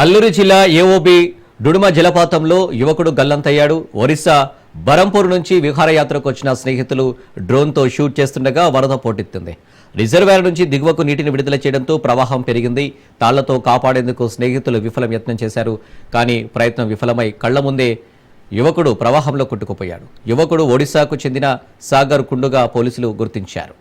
అల్లూరి జిల్లా ఏఓబి డుడుమ జలపాతంలో యువకుడు గల్లంతయ్యాడు. ఒరిస్సా బరంపూర్ నుంచి విహారయాత్రకు వచ్చిన స్నేహితులు డ్రోన్తో షూట్ చేస్తుండగా వరద పోటెత్తింది. రిజర్వాయర్ నుంచి దిగువకు నీటిని విడుదల చేయడంతో ప్రవాహం పెరిగింది. తాళ్లతో కాపాడేందుకు స్నేహితులు విఫలం యత్నం చేశారు. కానీ ప్రయత్నం విఫలమై కళ్ల ముందే యువకుడు ప్రవాహంలో కొట్టుకుపోయాడు. యువకుడు ఒడిశాకు చెందిన సాగర్ కుండుగా పోలీసులు గుర్తించారు.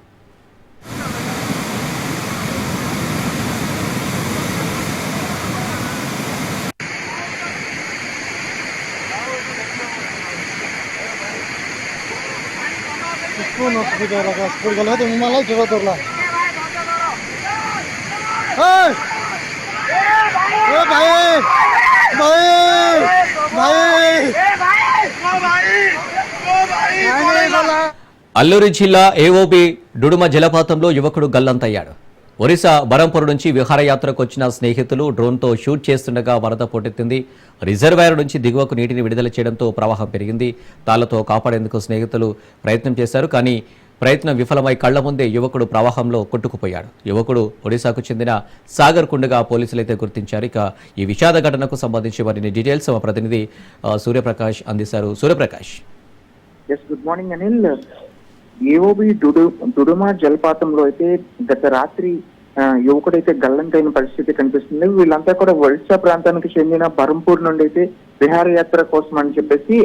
स्कूल हॉस्पिटल लगा स्कूल गला तो मला जेवा तोरला ए भाई అల్లూరి జిల్లా ఏఓబి డుడుమ జలపాతంలో యువకుడు గల్లంతయ్యాడు. ఒరిస్సా బరంపూర్ నుంచి విహారయాత్రకు వచ్చిన స్నేహితులు డ్రోన్తో షూట్ చేస్తుండగా వరద పోటెత్తింది. రిజర్వాయర్ నుంచి దిగువకు నీటిని విడుదల చేయడంతో ప్రవాహం పెరిగింది. తాళ్లతో కాపాడేందుకు స్నేహితులు ప్రయత్నం చేశారు. కానీ ప్రయత్నం విఫలమై కళ్ల ముందే యువకుడు ప్రవాహంలో కొట్టుకుపోయాడు. యువకుడు ఒడిశాకు చెందిన సాగర్ కుండగా పోలీసులైతే గుర్తించారు. ఇక ఈ విషాద ఘటనకు సంబంధించి మరిన్ని డీటెయిల్స్ మా ప్రతినిధి సూర్యప్రకాష్ అందిస్తారు. Suryaprakash. Good morning Anil. AOB Duduma జలపాతంలో అయితే గత రాత్రి యువకుడైతే గల్లంతైన పరిస్థితి కనిపిస్తుంది. వీళ్ళంతా కూడా ఒడిశా ప్రాంతానికి చెందిన బరంపూర్ నుండి అయితే విహారయాత్ర కోసం అని చెప్పేసి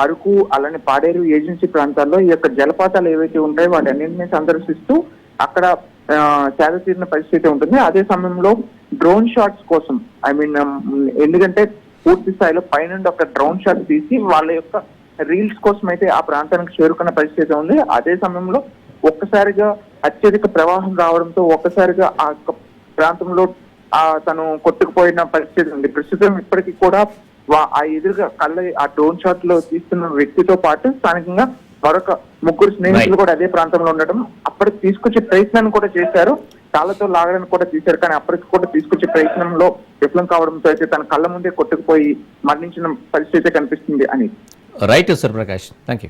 అరకు అలానే పాడేరు ఏజెన్సీ ప్రాంతాల్లో ఈ యొక్క జలపాతాలు ఏవైతే ఉంటాయో వాటి అన్నింటినీ సందర్శిస్తూ అక్కడ సేద తీరిన పరిస్థితి ఉంటుంది. అదే సమయంలో డ్రోన్ షాట్స్ కోసం ఎందుకంటే పూర్తి స్థాయిలో పైనుండి ఒక డ్రోన్ షాట్ తీసి వాళ్ళ యొక్క రీల్స్ కోసం అయితే ఆ ప్రాంతానికి చేరుకున్న పరిస్థితి ఉంది. అదే సమయంలో ఒక్కసారిగా అత్యధిక ప్రవాహం రావడంతో ఒక్కసారిగా ఆ ప్రాంతంలో తను కొట్టుకుపోయిన పరిస్థితి ఉంది. ప్రస్తుతం ఇప్పటికీ కూడా ఆ ఎదురుగా ఆ డ్రోన్ షాట్ లో తీస్తున్న వ్యక్తితో పాటు స్థానికంగా మరొక ముగ్గురు స్నేహితులు కూడా అదే ప్రాంతంలో ఉండడం అప్పటికి తీసుకొచ్చే ప్రయత్నాన్ని కూడా చేశారు. తాళ్లతో లాగడానికి కూడా తీశారు. కానీ అప్పటికి కూడా తీసుకొచ్చే ప్రయత్నంలో విఫలం కావడంతో అయితే తన కళ్ళ ముందే కొట్టుకుపోయి మరణించిన పరిస్థితి కనిపిస్తుంది అని. Right Suryaprakash, thank you.